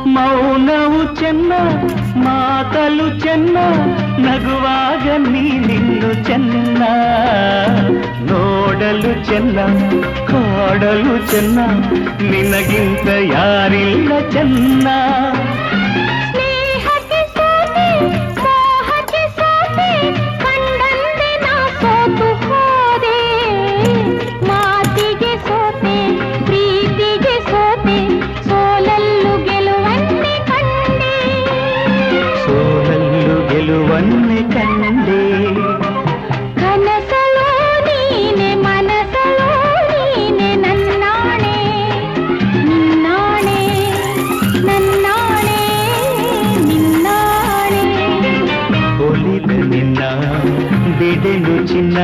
ಮೌನವು ಚೆನ್ನ ಮಾತಲು ಚೆನ್ನ ನಗುವಾಗ ನೀನಿನ್ನು ಚೆನ್ನ ನೋಡಲು ಚೆನ್ನ ಕಾಡಲು ಚೆನ್ನ ನಿನಗಿಂತ ಯಾರಿಲ್ಲ ಚೆನ್ನ ಗೆಲುವನ್ನೇ ಕಂಡೆ ಕನಸಲೋ ನೀನೆ ಮನಸಲೋ ನೀನೆ ನನ್ನಾಣೆ ನಿನ್ನಾಣೆ ನನ್ನಾಣೆ ನಿನ್ನಾಣೆ ಒಲಿದ ನಿನ್ನ ಬಿಡೆನು ಚಿನ್ನ